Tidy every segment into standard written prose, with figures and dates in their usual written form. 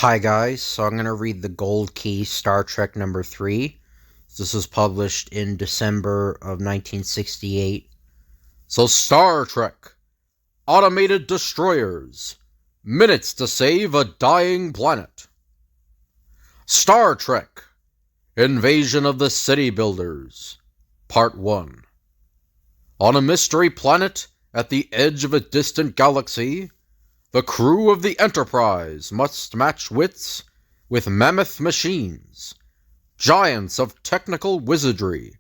Hi guys, so I'm going to read the Gold Key Star Trek number 3. This was published in December of 1968. So Star Trek, Automated Destroyers, Minutes to Save a Dying Planet. Star Trek, Invasion of the City Builders, Part 1. On a mystery planet at the edge of a distant galaxy, the crew of the Enterprise must match wits with mammoth machines, giants of technical wizardry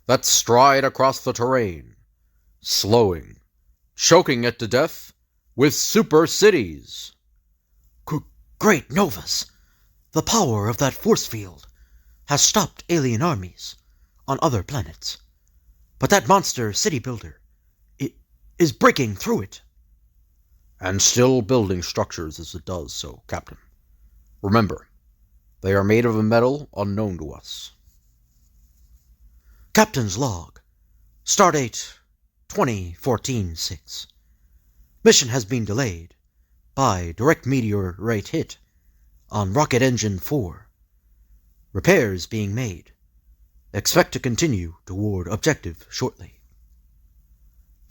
that stride across the terrain, slowing, choking it to death with super cities. Great Novus! The power of that force field has stopped alien armies on other planets. But that monster city builder is breaking through it. And still building structures as it does so, Captain. Remember, they are made of a metal unknown to us. Captain's log. Stardate 2014-6. Mission has been delayed by direct meteorite hit on rocket engine 4. Repairs being made. Expect to continue toward objective shortly.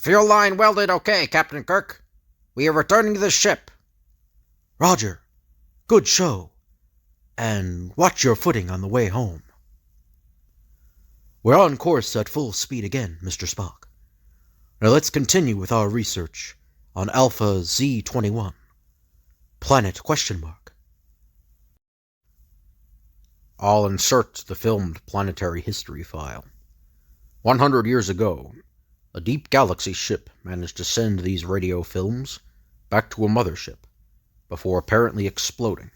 Fuel line welded okay, Captain Kirk. We are returning to the ship. Roger. Good show. And watch your footing on the way home. We're on course at full speed again, Mr. Spock. Now let's continue with our research on Alpha Z21. Planet ? I'll insert the filmed planetary history file. 100 years ago, a deep galaxy ship managed to send these radio films back to a mothership before apparently exploding.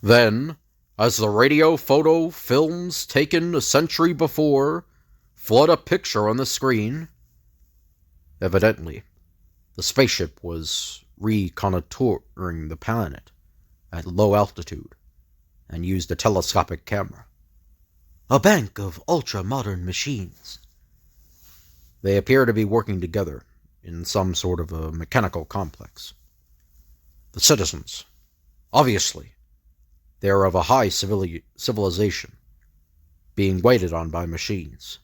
Then, as the radio photo films taken a century before flood a picture on the screen, evidently, the spaceship was reconnoitering the planet at low altitude and used a telescopic camera. A bank of ultra-modern machines. They appear to be working together in some sort of a mechanical complex. The citizens, obviously, they are of a high civilization, being waited on by machines.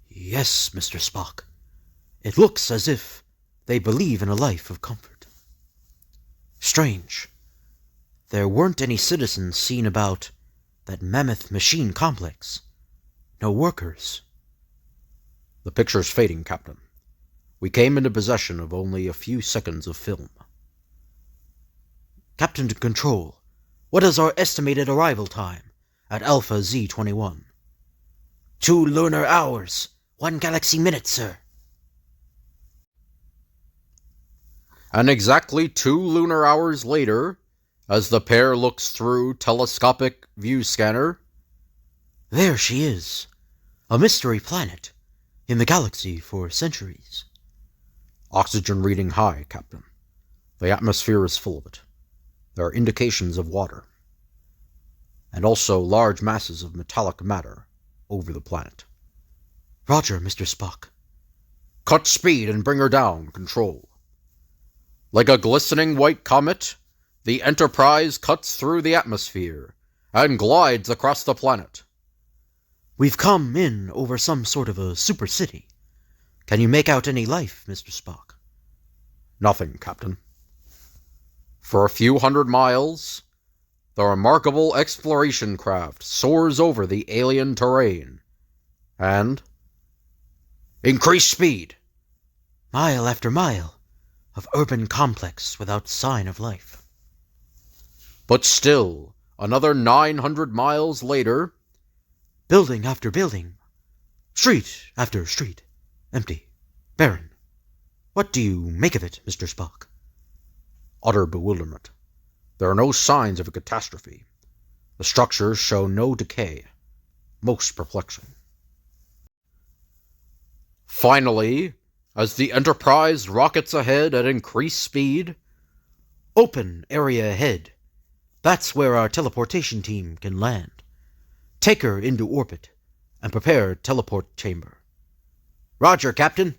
Yes, Mr. Spock. It looks as if they believe in a life of comfort. Strange. There weren't any citizens seen about that mammoth machine complex. No workers. The picture's fading, Captain. We came into possession of only a few seconds of film. Captain to Control, what is our estimated arrival time at Alpha Z21? 2 lunar hours, 1 galaxy minute, sir. And exactly 2 lunar hours later, as the pair looks through telescopic view scanner, there she is, a mystery planet in the galaxy for centuries. Oxygen reading high, Captain. The atmosphere is full of it. There are indications of water. And also large masses of metallic matter over the planet. Roger, Mr. Spock. Cut speed and bring her down, Control. Like a glistening white comet, the Enterprise cuts through the atmosphere and glides across the planet. We've come in over some sort of a super city. Can you make out any life, Mr. Spock? Nothing, Captain. For a few hundred miles, the remarkable exploration craft soars over the alien terrain. And increase speed. Mile after mile of urban complex without sign of life. But still, another 900 miles later, building after building, street after street, empty, barren. What do you make of it, Mr. Spock? Utter bewilderment. There are no signs of a catastrophe. The structures show no decay. Most perplexing. Finally, as the Enterprise rockets ahead at increased speed, open area ahead. That's where our teleportation team can land. Take her into orbit and prepare teleport chamber. Roger, Captain.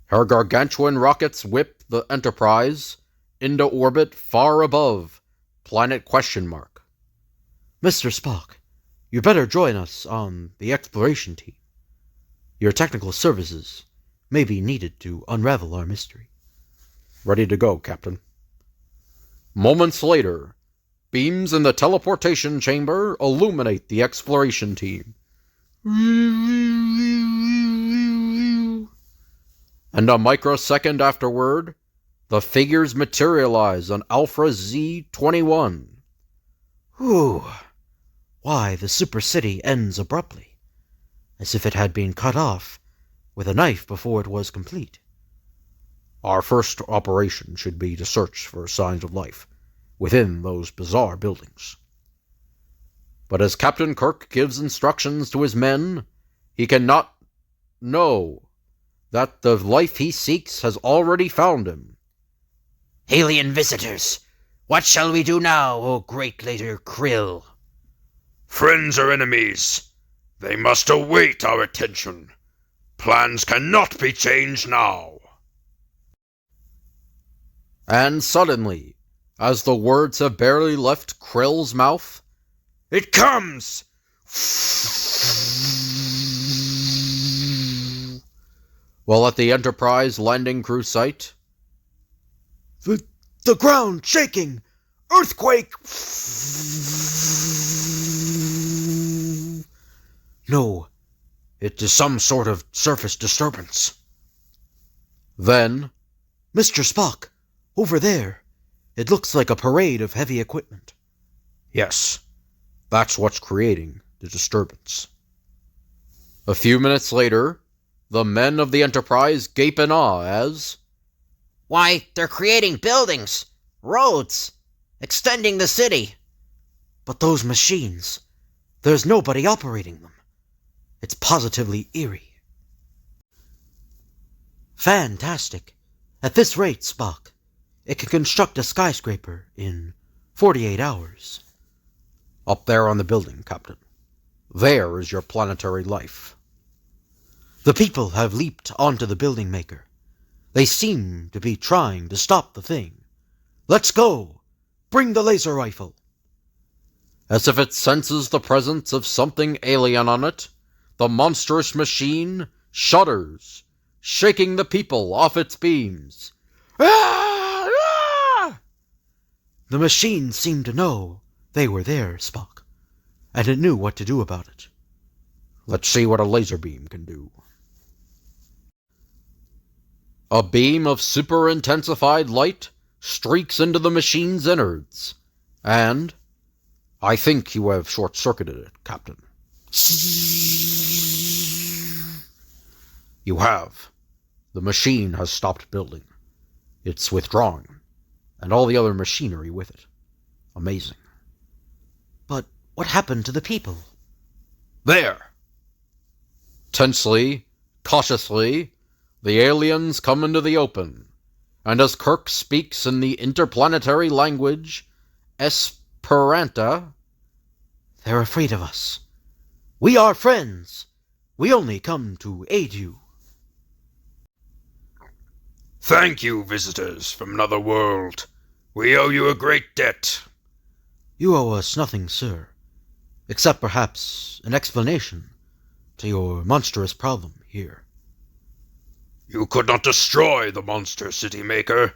Her gargantuan rockets whip the Enterprise into orbit far above planet ? Mr. Spock, you better join us on the exploration team. Your technical services may be needed to unravel our mystery. Ready to go, Captain. Moments later, beams in the teleportation chamber illuminate the exploration team. And a microsecond afterward, the figures materialize on Alpha Z-21. Whew. Why, the super city ends abruptly, as if it had been cut off with a knife before it was complete. Our first operation should be to search for signs of life within those bizarre buildings. But as Captain Kirk gives instructions to his men, he cannot know that the life he seeks has already found him. Alien visitors, what shall we do now, O great leader Krill? Friends or enemies, they must await our attention. Plans cannot be changed now. And suddenly, as the words have barely left Krill's mouth, it comes! While at the Enterprise landing crew site, The ground shaking! Earthquake! No, it is some sort of surface disturbance. Then, Mr. Spock, over there, it looks like a parade of heavy equipment. Yes, that's what's creating the disturbance. A few minutes later, the men of the Enterprise gape in awe as... Why, they're creating buildings, roads, extending the city. But those machines, there's nobody operating them. It's positively eerie. Fantastic. At this rate, Spock, it can construct a skyscraper in 48 hours. Up there on the building, Captain. There is your planetary life. The people have leaped onto the building maker. They seem to be trying to stop the thing. Let's go! Bring the laser rifle! As if it senses the presence of something alien on it, the monstrous machine shudders, shaking the people off its beams. Ah! Ah! The machine seemed to know they were there, Spock, and it knew what to do about it. Let's see what a laser beam can do. A beam of super-intensified light streaks into the machine's innards, and I think you have short-circuited it, Captain. You have. The machine has stopped building. It's withdrawing, and all the other machinery with it. Amazing. But what happened to the people? There! Tensely, cautiously, the aliens come into the open, and as Kirk speaks in the interplanetary language, Esperanto, they're afraid of us. We are friends. We only come to aid you. Thank you, visitors from another world. We owe you a great debt. You owe us nothing, sir, except perhaps an explanation to your monstrous problem here. You could not destroy the monster city maker,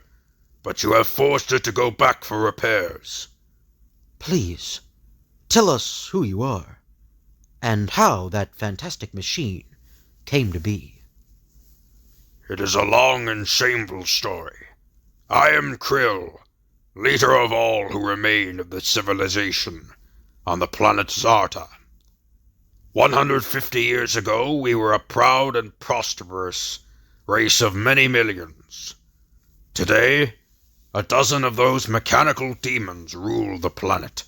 but you have forced it to go back for repairs. Please, tell us who you are, and how that fantastic machine came to be. It is a long and shameful story. I am Krill, leader of all who remain of the civilization on the planet Zarta. 150 years ago, we were a proud and prosperous race of many millions. Today, a dozen of those mechanical demons rule the planet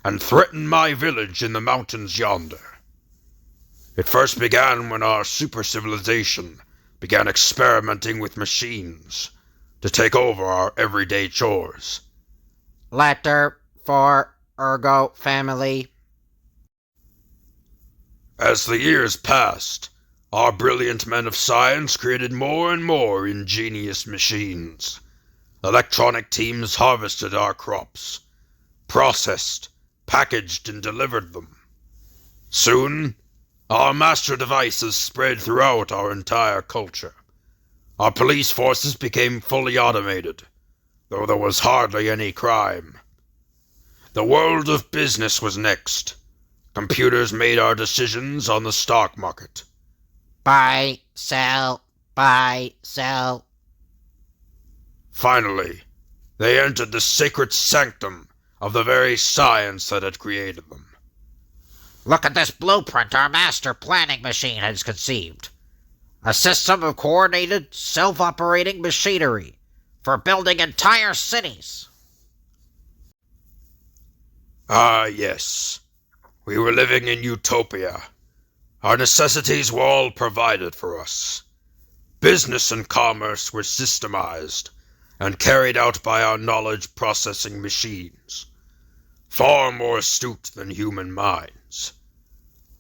and threaten my village in the mountains yonder. It first began when our super-civilization began experimenting with machines to take over our everyday chores. Letter for Ergo family. As the years passed, our brilliant men of science created more and more ingenious machines, electronic teams harvested our crops, processed, packaged, and delivered them. Soon, our master devices spread throughout our entire culture. Our police forces became fully automated, though there was hardly any crime. The world of business was next. Computers made our decisions on the stock market. Buy, sell, buy, sell. Finally, they entered the sacred sanctum of the very science that had created them. Look at this blueprint our master planning machine has conceived. A system of coordinated, self-operating machinery for building entire cities. Ah, yes. We were living in utopia. Our necessities were all provided for us. Business and commerce were systemized and carried out by our knowledge-processing machines, far more astute than human minds.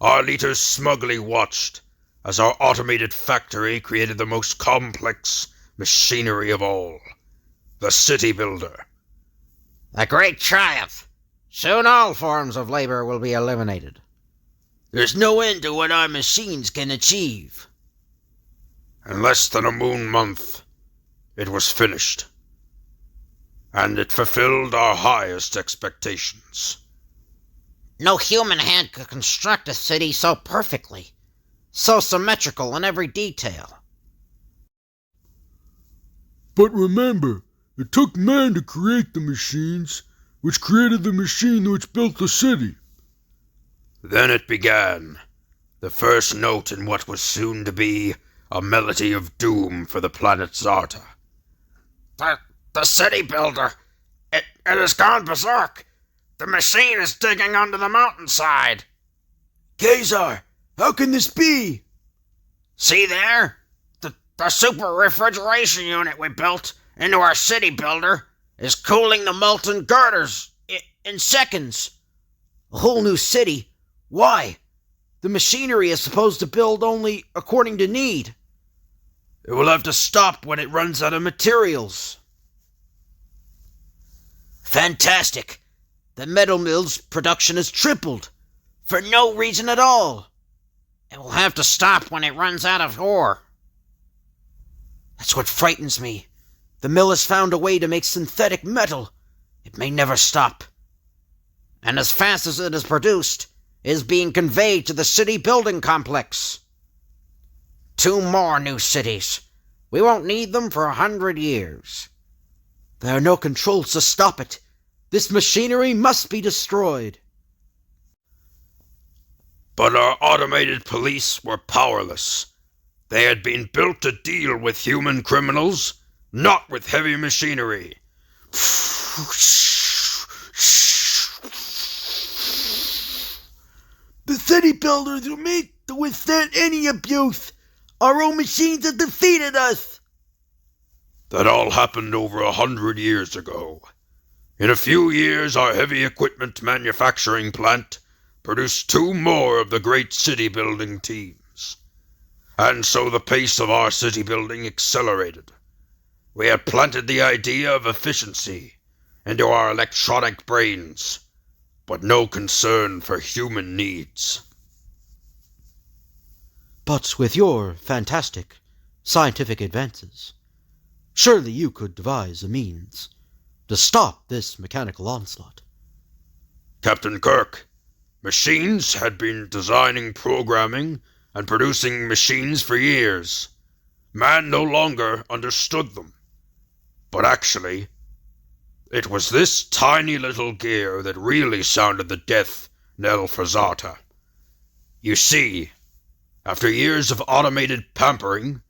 Our leaders smugly watched as our automated factory created the most complex machinery of all, the city builder. A great triumph. Soon all forms of labor will be eliminated. There's no end to what our machines can achieve. In less than a moon month, it was finished. And it fulfilled our highest expectations. No human hand could construct a city so perfectly, so symmetrical in every detail. But remember, it took man to create the machines, which created the machine which built the city. Then it began, the first note in what was soon to be a melody of doom for the planet Zarta. The city builder, it has gone berserk. The machine is digging under the mountainside. Kazar, how can this be? See there? The super refrigeration unit we built into our city builder is cooling the molten girders in seconds. A whole new city? Why? The machinery is supposed to build only according to need. It will have to stop when it runs out of materials. Fantastic! The metal mill's production has tripled, for no reason at all. It will have to stop when it runs out of ore. That's what frightens me. The mill has found a way to make synthetic metal. It may never stop. And as fast as it is produced, it is being conveyed to the city building complex. 2 more new cities. We won't need them for 100 years. There are no controls to stop it. This machinery must be destroyed. But our automated police were powerless. They had been built to deal with human criminals, not with heavy machinery. The city builders are made to withstand any abuse. Our own machines have defeated us. That all happened over 100 years ago. In a few years, our heavy equipment manufacturing plant produced 2 more of the great city-building teams. And so the pace of our city building accelerated. We had planted the idea of efficiency into our electronic brains, but no concern for human needs. But with your fantastic scientific advances, surely you could devise a means to stop this mechanical onslaught. Captain Kirk, machines had been designing, programming, and producing machines for years. Man no longer understood them. But actually, it was this tiny little gear that really sounded the death knell for Zarta. You see, after years of automated pampering,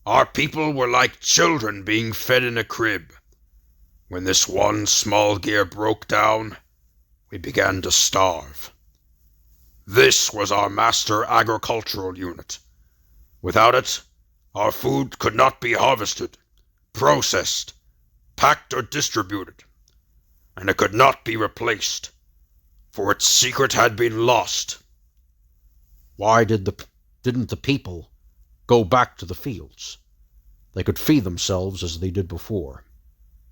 our people were like children being fed in a crib. When this one small gear broke down, we began to starve. This was our master agricultural unit. Without it, our food could not be harvested, processed, packed, or distributed, and it could not be replaced, for its secret had been lost. Why didn't the people go back to the fields? They could feed themselves as they did before.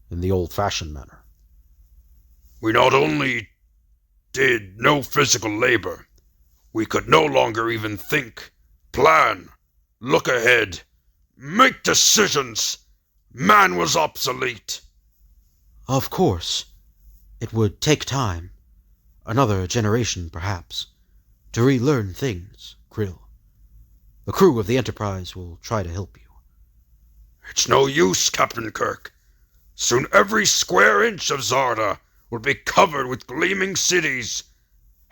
in the old-fashioned manner. We not only did no physical labor, we could no longer even think, plan, look ahead, make decisions. Man was obsolete. Of course, it would take time, another generation perhaps, to relearn things, Krill. The crew of the Enterprise will try to help you. It's no use, Captain Kirk. Soon every square inch of Zarda will be covered with gleaming cities,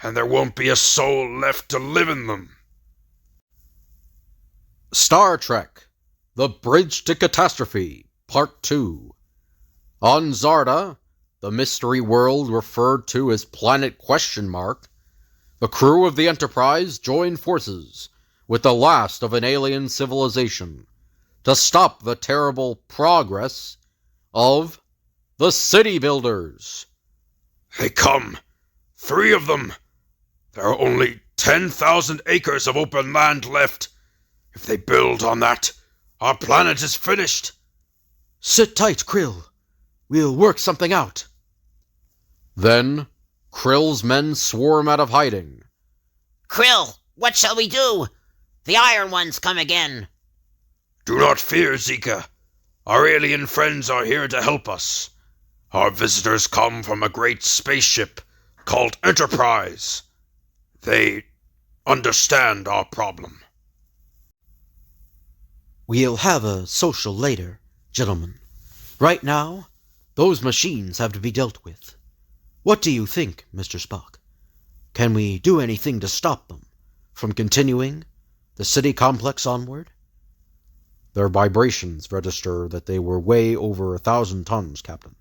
and there won't be a soul left to live in them. Star Trek: The Bridge to Catastrophe, Part 2. On Zarda, the mystery world referred to as Planet Question Mark, the crew of the Enterprise join forces with the last of an alien civilization to stop the terrible progress of the City Builders. They come. 3 of them. There are only 10,000 acres of open land left. If they build on that, our planet is finished. Sit tight, Krill. We'll work something out. Then, Krill's men swarm out of hiding. Krill, what shall we do? The Iron Ones come again. Do not fear, Zika. Our alien friends are here to help us. Our visitors come from a great spaceship called Enterprise. They understand our problem. We'll have a social later, gentlemen. Right now, those machines have to be dealt with. What do you think, Mr. Spock? Can we do anything to stop them from continuing the city complex onward? Their vibrations register that they were way over 1,000 tons, Captain.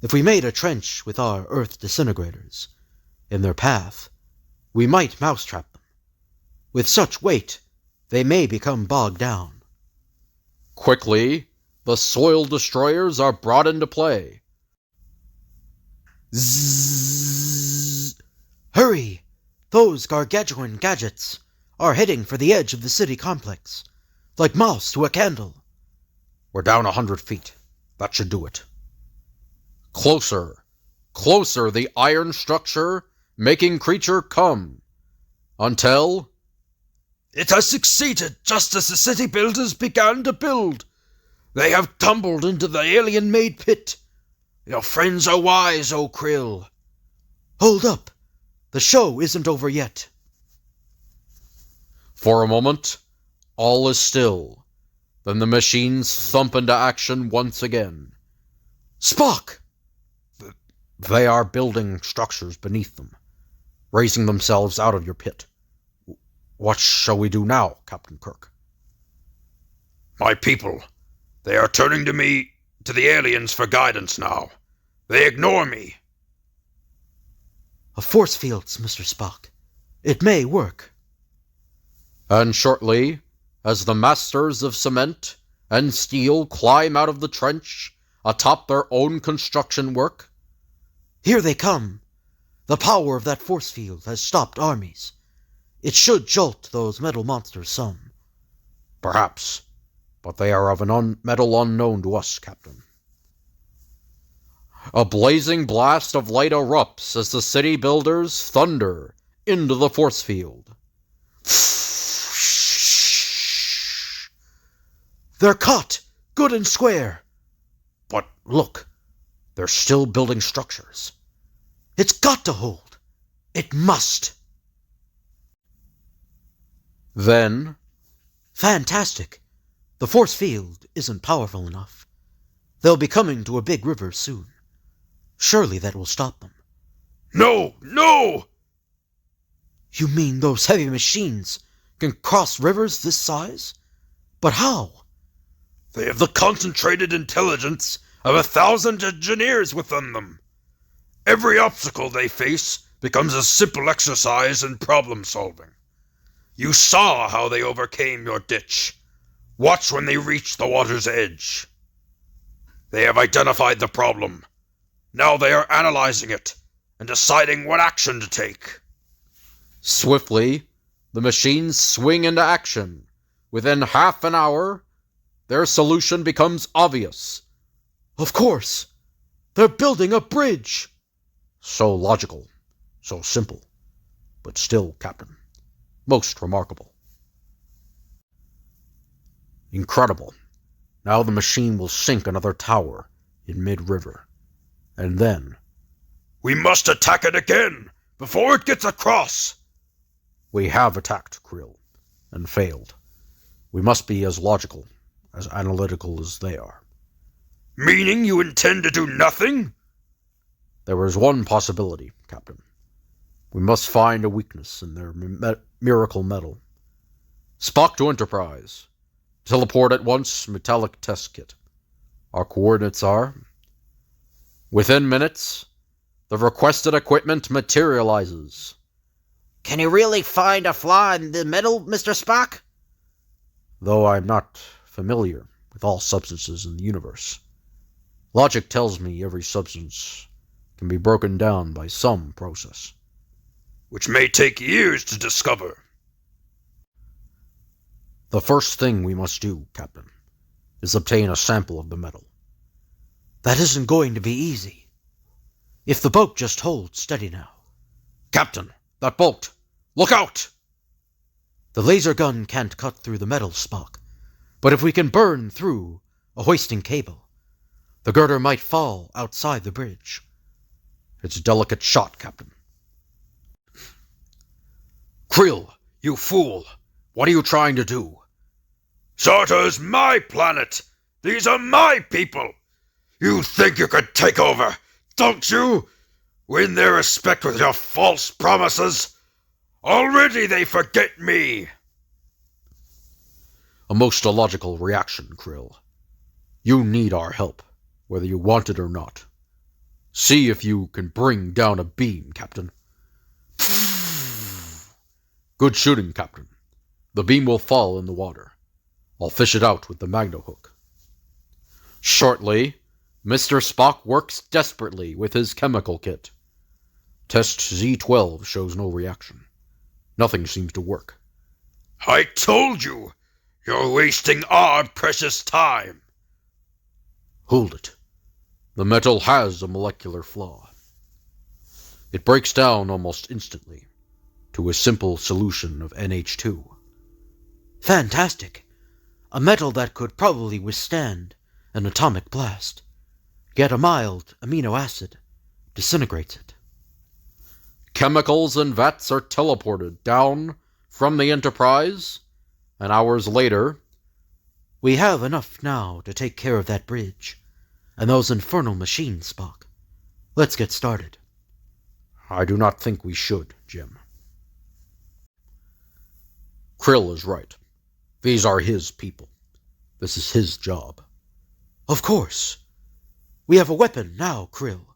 If we made a trench with our Earth disintegrators in their path, we might mousetrap them. With such weight, they may become bogged down. Quickly, the soil destroyers are brought into play. Zzz! Hurry! Those gargantuan gadgets are heading for the edge of the city complex, like moths to a candle. We're down 100 feet. That should do it. Closer. Closer, the iron structure, making creature come. Until... It has succeeded just as the city builders began to build. They have tumbled into the alien-made pit. Your friends are wise, O Krill. Hold up! The show isn't over yet. For a moment, all is still. Then the machines thump into action once again. Spock! They are building structures beneath them, raising themselves out of your pit. What shall we do now, Captain Kirk? My people, they are turning to me, to the aliens for guidance now. They ignore me. A force fields, Mr. Spock. It may work. And shortly, as the masters of cement and steel climb out of the trench atop their own construction work, here they come. The power of that force field has stopped armies. It should jolt those metal monsters some. Perhaps, but they are of an metal unknown to us, Captain. A blazing blast of light erupts as the city builders thunder into the force field. They're caught, good and square. But look, they're still building structures. It's got to hold. It must. Then... Fantastic. The force field isn't powerful enough. They'll be coming to a big river soon. Surely that will stop them. No! No! You mean those heavy machines can cross rivers this size? But how? They have the concentrated intelligence of 1,000 engineers within them. Every obstacle they face becomes a simple exercise in problem-solving. You saw how they overcame your ditch. Watch when they reach the water's edge. They have identified the problem. Now they are analyzing it and deciding what action to take. Swiftly, the machines swing into action. Within half an hour, their solution becomes obvious. Of course! They're building a bridge! So logical, so simple, but still, Captain, most remarkable. Incredible. Now the machine will sink another tower in mid-river. And then... We must attack it again, before it gets across! We have attacked, Krill, and failed. We must be as logical, as analytical as they are. Meaning you intend to do nothing? There is one possibility, Captain. We must find a weakness in their miracle metal. Spock to Enterprise. Teleport at once, metallic test kit. Our coordinates are... Within minutes, the requested equipment materializes. Can you really find a flaw in the metal, Mr. Spock? Though I'm not familiar with all substances in the universe, logic tells me every substance can be broken down by some process. Which may take years to discover. The first thing we must do, Captain, is obtain a sample of the metal. That isn't going to be easy. If the boat just holds steady now. Captain, that boat! Look out! The laser gun can't cut through the metal, Spock. But if we can burn through a hoisting cable, the girder might fall outside the bridge. It's a delicate shot, Captain. Krill, you fool! What are you trying to do? Sarta's my planet! These are my people! You think you could take over, don't you? Win their respect with your false promises? Already they forget me! A most illogical reaction, Krill. You need our help, whether you want it or not. See if you can bring down a beam, Captain. Good shooting, Captain. The beam will fall in the water. I'll fish it out with the magno-hook. Shortly, Mr. Spock works desperately with his chemical kit. Test Z12 shows no reaction. Nothing seems to work. I told you! You're wasting our precious time! Hold it. The metal has a molecular flaw. It breaks down almost instantly to a simple solution of NH2. Fantastic! A metal that could probably withstand an atomic blast. Yet a mild amino acid disintegrates it. Chemicals and vats are teleported down from the Enterprise, and hours later... We have enough now to take care of that bridge and those infernal machines, Spock. Let's get started. I do not think we should, Jim. Krill is right. These are his people. This is his job. Of course. We have a weapon now, Krill.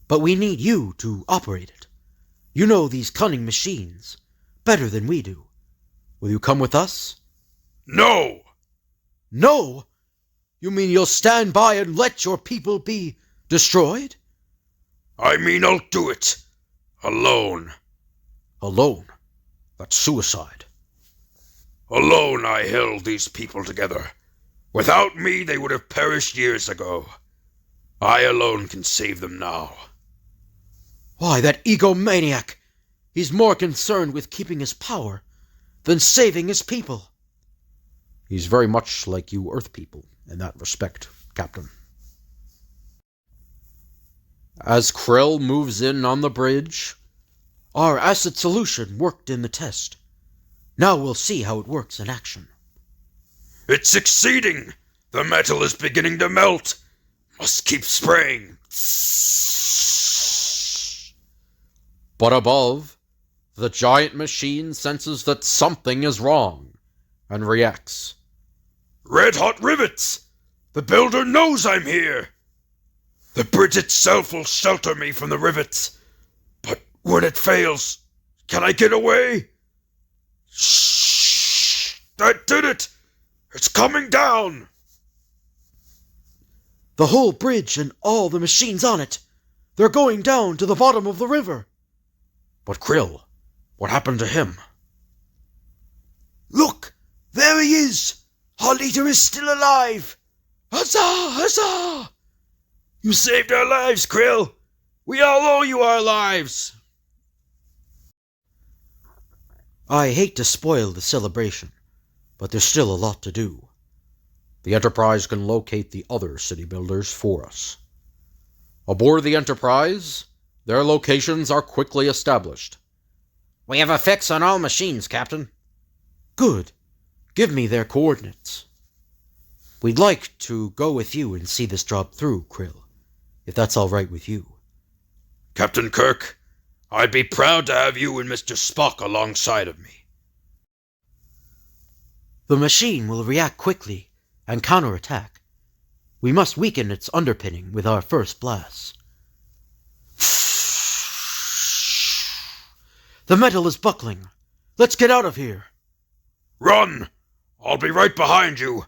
But we need you to operate it. You know these cunning machines better than we do. Will you come with us? No! No? You mean you'll stand by and let your people be destroyed? I mean I'll do it. Alone. Alone? That's suicide. Alone I held these people together. Without me they would have perished years ago. I alone can save them now. Why, that egomaniac! He's more concerned with keeping his power than saving his people. He's very much like you Earth people in that respect, Captain. As Krill moves in on the bridge... Our acid solution worked in the test. Now we'll see how it works in action. It's succeeding! The metal is beginning to melt! Must keep spraying! But above, the giant machine senses that something is wrong and reacts. Red-hot rivets! The builder knows I'm here! The bridge itself will shelter me from the rivets. But when it fails, can I get away? Shh! I did it! It's coming down! The whole bridge and all the machines on it, they're going down to the bottom of the river. But Krill, what happened to him? Look! There he is! Our leader is still alive! Huzzah! Huzzah! You saved our lives, Krill! We all owe you our lives! I hate to spoil the celebration, but there's still a lot to do. The Enterprise can locate the other city builders for us. Aboard the Enterprise, their locations are quickly established. We have a fix on all machines, Captain. Good. Give me their coordinates. We'd like to go with you and see this job through, Krill, if that's all right with you. Captain Kirk, I'd be proud to have you and Mr. Spock alongside of me. The machine will react quickly and counterattack. We must weaken its underpinning with our first blast. The metal is buckling. Let's get out of here. Run! I'll be right behind you.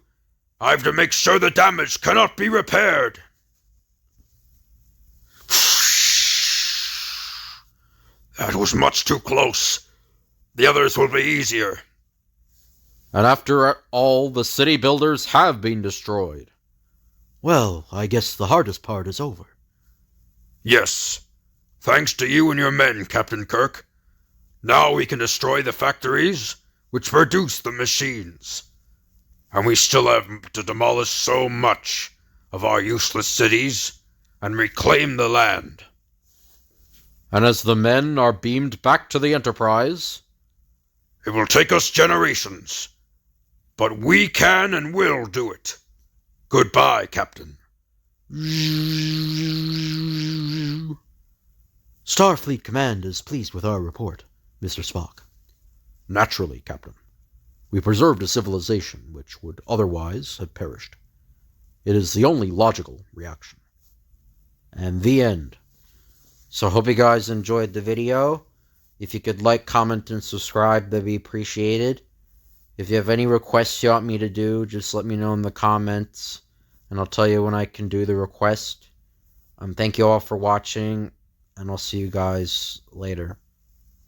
I've to make sure the damage cannot be repaired. That was much too close. The others will be easier. And after all, the city builders have been destroyed. Well, I guess the hardest part is over. Yes. Thanks to you and your men, Captain Kirk. Now we can destroy the factories which produce the machines. And we still have to demolish so much of our useless cities and reclaim the land. And as the men are beamed back to the Enterprise, it will take us generations, but we can and will do it. Goodbye, Captain. Starfleet Command is pleased with our report, Mr. Spock. Naturally, Captain. We preserved a civilization which would otherwise have perished. It is the only logical reaction. And the end. So hope you guys enjoyed the video. If you could like, comment, and subscribe, that'd be appreciated. If you have any requests you want me to do, just let me know in the comments, and I'll tell you when I can do the request. Thank you all for watching, and I'll see you guys later.